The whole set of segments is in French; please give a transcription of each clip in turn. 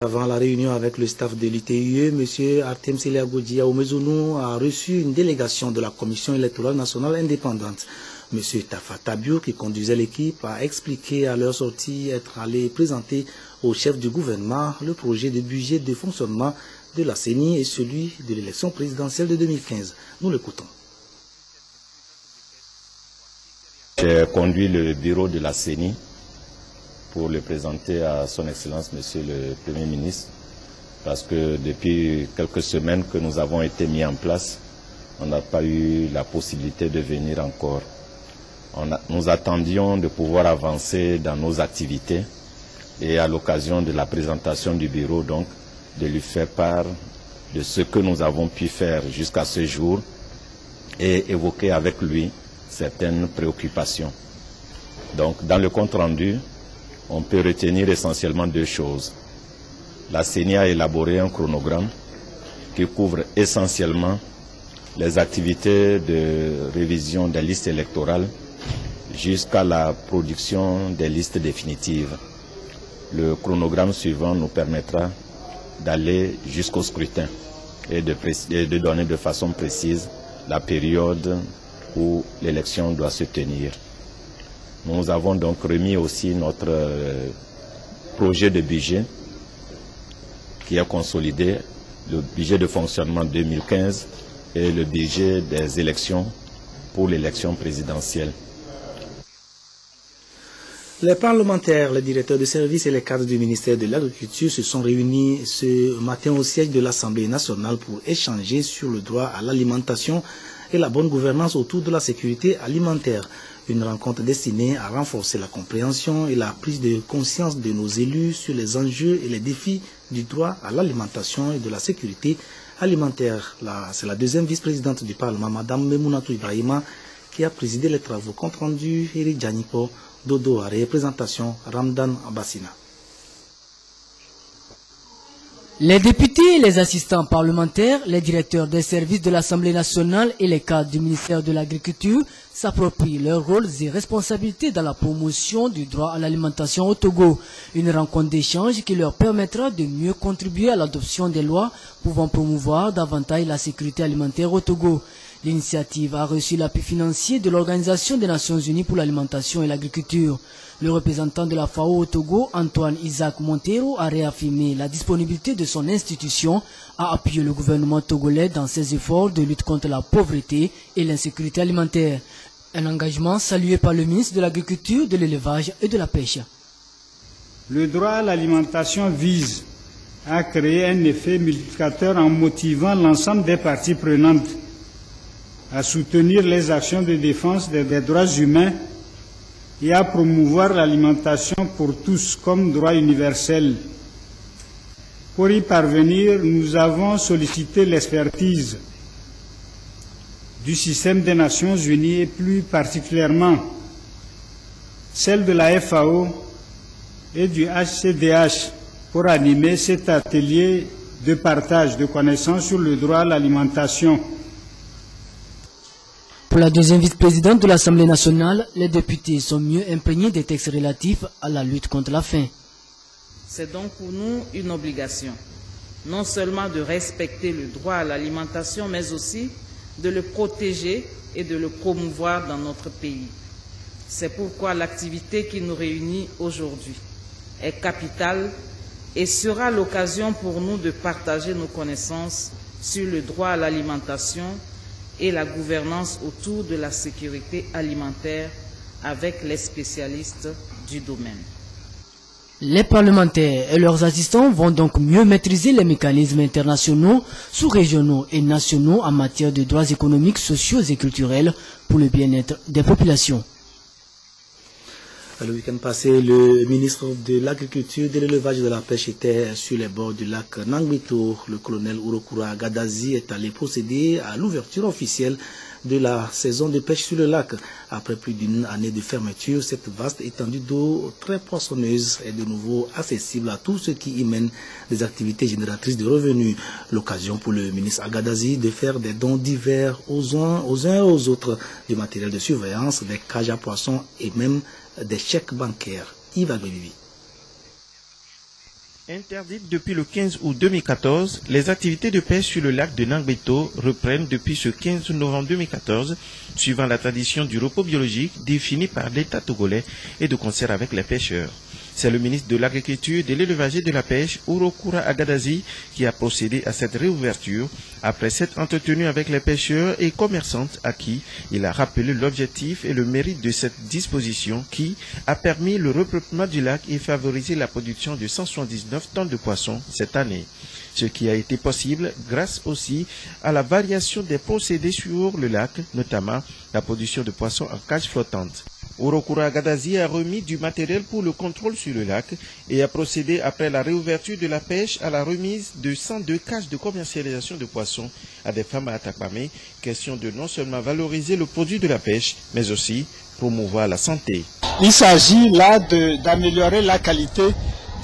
Avant la réunion avec le staff de l'ITUE, M. Artem Seliagodji Aomezounou a reçu une délégation de la Commission électorale nationale indépendante. M. Tafa Tabiou, qui conduisait l'équipe, a expliqué à leur sortie être allé présenter au chef du gouvernement le projet de budget de fonctionnement de la CENI et celui de l'élection présidentielle de 2015. Nous l'écoutons. J'ai conduit le bureau de la CENI pour le présenter à son Excellence, Monsieur le Premier ministre, parce que depuis quelques semaines que nous avons été mis en place, on n'a pas eu la possibilité de venir encore. Nous attendions de pouvoir avancer dans nos activités et à l'occasion de la présentation du bureau, donc, de lui faire part de ce que nous avons pu faire jusqu'à ce jour et évoquer avec lui certaines préoccupations. Donc, dans le compte rendu, on peut retenir essentiellement deux choses. La CENI a élaboré un chronogramme qui couvre essentiellement les activités de révision des listes électorales jusqu'à la production des listes définitives. Le chronogramme suivant nous permettra d'aller jusqu'au scrutin et de donner de façon précise la période où l'élection doit se tenir. Nous avons donc remis aussi notre projet de budget qui est consolidé, le budget de fonctionnement 2015 et le budget des élections pour l'élection présidentielle. Les parlementaires, les directeurs de services et les cadres du ministère de l'Agriculture se sont réunis ce matin au siège de l'Assemblée nationale pour échanger sur le droit à l'alimentation et la bonne gouvernance autour de la sécurité alimentaire. Une rencontre destinée à renforcer la compréhension et la prise de conscience de nos élus sur les enjeux et les défis du droit à l'alimentation et de la sécurité alimentaire. C'est la deuxième vice-présidente du Parlement, Mme Memounatou Ibrahima, qui a présidé les travaux. Compte rendu, Eri Djanipo, Dodo à représentation, Ramdan Abassina. Les députés et les assistants parlementaires, les directeurs des services de l'Assemblée nationale et les cadres du ministère de l'Agriculture s'approprient leurs rôles et responsabilités dans la promotion du droit à l'alimentation au Togo. Une rencontre d'échange qui leur permettra de mieux contribuer à l'adoption des lois pouvant promouvoir davantage la sécurité alimentaire au Togo. L'initiative a reçu l'appui financier de l'Organisation des Nations Unies pour l'alimentation et l'agriculture. Le représentant de la FAO au Togo, Antoine Isaac Montero, a réaffirmé la disponibilité de son institution à appuyer le gouvernement togolais dans ses efforts de lutte contre la pauvreté et l'insécurité alimentaire. Un engagement salué par le ministre de l'Agriculture, de l'Élevage et de la Pêche. Le droit à l'alimentation vise à créer un effet multiplicateur en motivant l'ensemble des parties prenantes à soutenir les actions de défense des droits humains et à promouvoir l'alimentation pour tous comme droit universel. Pour y parvenir, nous avons sollicité l'expertise du système des Nations Unies et plus particulièrement celle de la FAO et du HCDH pour animer cet atelier de partage de connaissances sur le droit à l'alimentation. Pour la deuxième vice-présidente de l'Assemblée nationale, les députés sont mieux imprégnés des textes relatifs à la lutte contre la faim. C'est donc pour nous une obligation, non seulement de respecter le droit à l'alimentation, mais aussi de le protéger et de le promouvoir dans notre pays. C'est pourquoi l'activité qui nous réunit aujourd'hui est capitale et sera l'occasion pour nous de partager nos connaissances sur le droit à l'alimentation et la gouvernance autour de la sécurité alimentaire avec les spécialistes du domaine. Les parlementaires et leurs assistants vont donc mieux maîtriser les mécanismes internationaux, sous-régionaux et nationaux en matière de droits économiques, sociaux et culturels pour le bien-être des populations. Le week-end passé, le ministre de l'Agriculture, de l'Élevage et de la Pêche était sur les bords du lac Nangbito. Le colonel Urokura Gadazi est allé procéder à l'ouverture officielle de la saison de pêche sur le lac. Après plus d'une année de fermeture, cette vaste étendue d'eau très poissonneuse est de nouveau accessible à tous ceux qui y mènent des activités génératrices de revenus. L'occasion pour le ministre Agadazi de faire des dons divers aux uns et aux autres, du matériel de surveillance, des cages à poissons et même des chèques bancaires. Yves Agbebibi. Interdites depuis le 15 août 2014, les activités de pêche sur le lac de Nangbeto reprennent depuis ce 15 novembre 2014, suivant la tradition du repos biologique définie par l'État togolais et de concert avec les pêcheurs. C'est le ministre de l'Agriculture, de l'Élevage et de la Pêche, Urokura Agadazi, qui a procédé à cette réouverture après s'être entretenu avec les pêcheurs et commerçantes à qui il a rappelé l'objectif et le mérite de cette disposition qui a permis le repeuplement du lac et favorisé la production de 179 tonnes de poissons cette année. Ce qui a été possible grâce aussi à la variation des procédés sur le lac, notamment la production de poissons en cage flottante. Urokura Agadazi a remis du matériel pour le contrôle sur le lac et a procédé après la réouverture de la pêche à la remise de 102 cages de commercialisation de poissons à des femmes à Atakpamé, question de non seulement valoriser le produit de la pêche, mais aussi promouvoir la santé. Il s'agit là d'améliorer la qualité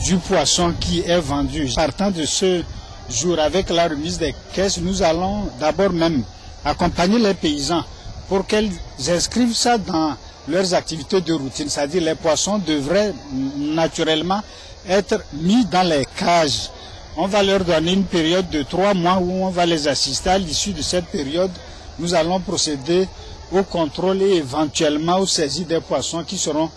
du poisson qui est vendu. Partant de ce jour, avec la remise des caisses, nous allons d'abord même accompagner les paysans pour qu'ils inscrivent ça dans leurs activités de routine, c'est-à-dire les poissons devraient naturellement être mis dans les cages. On va leur donner une période de 3 mois où on va les assister. À l'issue de cette période, nous allons procéder au contrôle et éventuellement aux saisies des poissons qui seront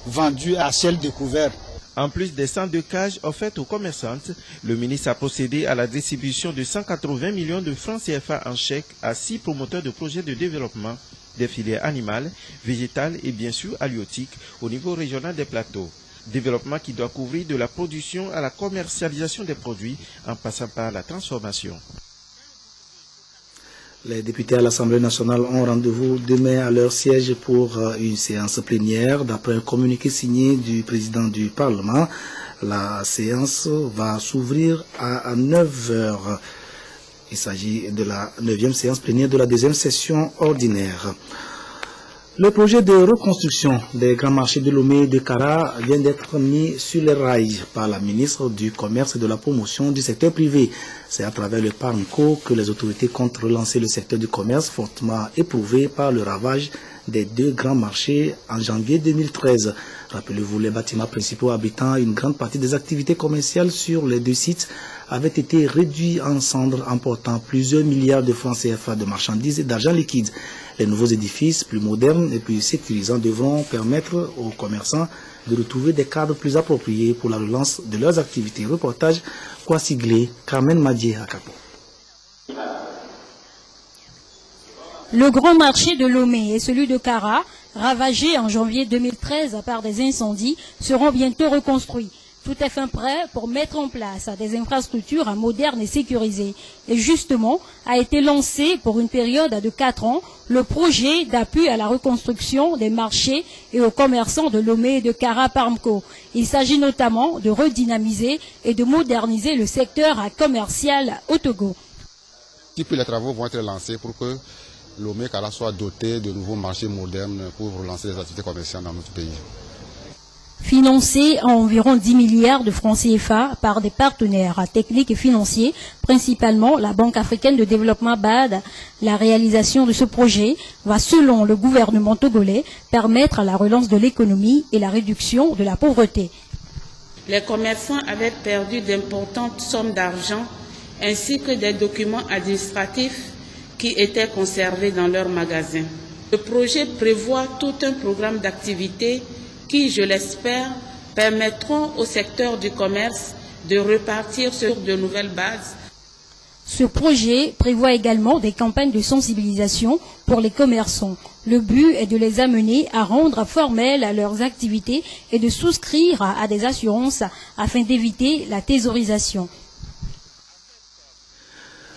vendus à ciel découvert. En plus des 102 cages offertes aux commerçantes, le ministre a procédé à la distribution de 180 millions de francs CFA en chèques à 6 promoteurs de projets de développement des filières animales, végétales et bien sûr halieutiques au niveau régional des plateaux. Développement qui doit couvrir de la production à la commercialisation des produits en passant par la transformation. Les députés à l'Assemblée nationale ont rendez-vous demain à leur siège pour une séance plénière. D'après un communiqué signé du président du Parlement, la séance va s'ouvrir à 9 h. Il s'agit de la 9e séance plénière de la 2e session ordinaire. Le projet de reconstruction des grands marchés de Lomé et de Kara vient d'être mis sur les rails par la ministre du Commerce et de la Promotion du secteur privé. C'est à travers le PARMCO que les autorités comptent relancer le secteur du commerce fortement éprouvé par le ravage des 2 grands marchés en janvier 2013. Rappelez-vous, les bâtiments principaux abritant une grande partie des activités commerciales sur les 2 sites avaient été réduits en cendres, emportant plusieurs milliards de francs CFA de marchandises et d'argent liquide. Les nouveaux édifices, plus modernes et plus sécurisants, devront permettre aux commerçants de retrouver des cadres plus appropriés pour la relance de leurs activités. Reportage Kwasiglé, Carmen Madier à Capo. Le grand marché de Lomé et celui de Kara, ravagés en janvier 2013 par des incendies, seront bientôt reconstruits. Tout est fin prêt pour mettre en place des infrastructures modernes et sécurisées. Et justement, a été lancé pour une période de 4 ans le projet d'appui à la reconstruction des marchés et aux commerçants de Lomé et de Kara Parmco. Il s'agit notamment de redynamiser et de moderniser le secteur commercial au Togo. Les travaux vont être lancés pour que Lomé et Kara soit doté de nouveaux marchés modernes pour relancer les activités commerciales dans notre pays. Financé à environ 10 milliards de francs CFA par des partenaires techniques et financiers, principalement la Banque africaine de développement BAD. La réalisation de ce projet va, selon le gouvernement togolais, permettre la relance de l'économie et la réduction de la pauvreté. Les commerçants avaient perdu d'importantes sommes d'argent ainsi que des documents administratifs qui étaient conservés dans leurs magasins. Le projet prévoit tout un programme d'activités qui, je l'espère, permettront au secteur du commerce de repartir sur de nouvelles bases. Ce projet prévoit également des campagnes de sensibilisation pour les commerçants. Le but est de les amener à rendre formelles leurs activités et de souscrire à des assurances afin d'éviter la thésaurisation.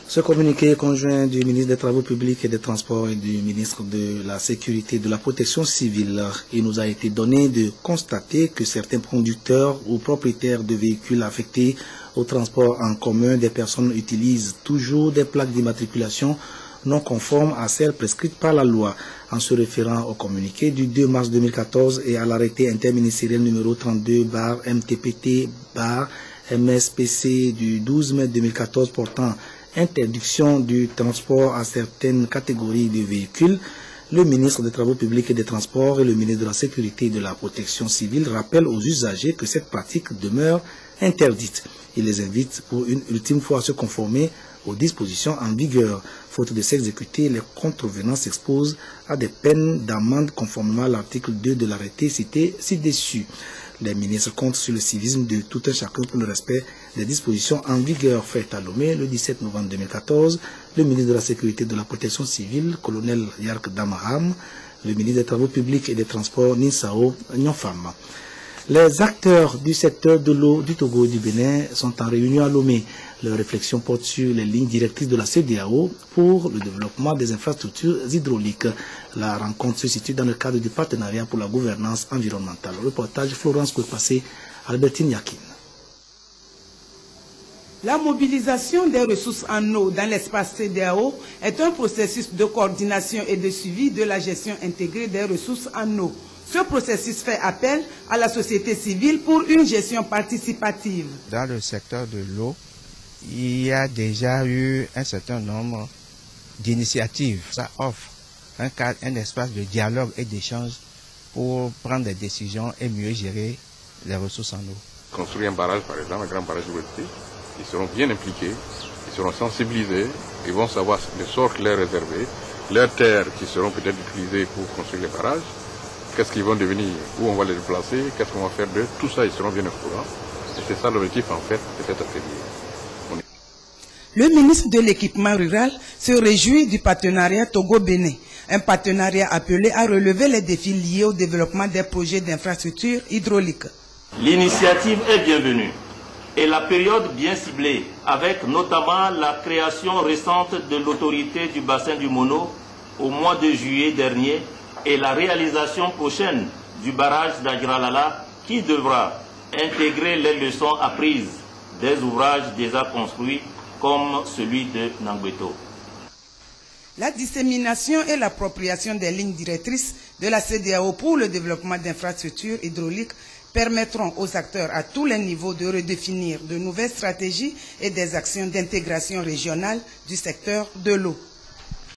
Ce communiqué conjoint du ministre des Travaux publics et des Transports et du ministre de la Sécurité et de la Protection civile, il nous a été donné de constater que certains conducteurs ou propriétaires de véhicules affectés au transport en commun des personnes utilisent toujours des plaques d'immatriculation non conformes à celles prescrites par la loi. En se référant au communiqué du 2 mars 2014 et à l'arrêté interministériel numéro 32/MTPT/MSPC du 12 mai 2014 portant interdiction du transport à certaines catégories de véhicules, Le ministre des Travaux publics et des Transports et le ministre de la Sécurité et de la Protection civile rappellent aux usagers que cette pratique demeure interdite. Il les invite pour une ultime fois à se conformer aux dispositions en vigueur. Faute de s'exécuter, les contrevenants s'exposent à des peines d'amende conformément à l'article 2 de l'arrêté cité ci-dessus. Les ministres comptent sur le civisme de tout un chacun pour le respect des dispositions en vigueur faites à Lomé le 17 novembre 2014. Le ministre de la Sécurité et de la Protection civile, colonel Yark Damaham, le ministre des Travaux publics et des Transports, Ninsao Nyonfam. Les acteurs du secteur de l'eau du Togo et du Bénin sont en réunion à Lomé. Leur réflexion porte sur les lignes directrices de la CEDEAO pour le développement des infrastructures hydrauliques. La rencontre se situe dans le cadre du partenariat pour la gouvernance environnementale. Le reportage Florence Kouepasé, Albertine Yakin. La mobilisation des ressources en eau dans l'espace CEDEAO est un processus de coordination et de suivi de la gestion intégrée des ressources en eau. Ce processus fait appel à la société civile pour une gestion participative. Dans le secteur de l'eau, il y a déjà eu un certain nombre d'initiatives. Ça offre un cadre, un espace de dialogue et d'échange pour prendre des décisions et mieux gérer les ressources en eau. Construire un barrage, par exemple, un grand barrage de l'ouest, ils seront bien impliqués, ils seront sensibilisés, ils vont savoir le sort qui leur est réservé, leurs terres qui seront peut-être utilisées pour construire les barrages, qu'est-ce qu'ils vont devenir, où on va les déplacer, qu'est-ce qu'on va faire d'eux, tout ça ils seront bien au courant. Et c'est ça l'objectif en fait de cet atelier. Le ministre de l'équipement rural se réjouit du partenariat Togo-Bénin, un partenariat appelé à relever les défis liés au développement des projets d'infrastructures hydrauliques. L'initiative est bienvenue et la période bien ciblée, avec notamment la création récente de l'autorité du bassin du Mono au mois de juillet dernier et la réalisation prochaine du barrage d'Agralala qui devra intégrer les leçons apprises des ouvrages déjà construits comme celui de Nangbeto. La dissémination et l'appropriation des lignes directrices de la CEDEAO pour le développement d'infrastructures hydrauliques permettront aux acteurs à tous les niveaux de redéfinir de nouvelles stratégies et des actions d'intégration régionale du secteur de l'eau.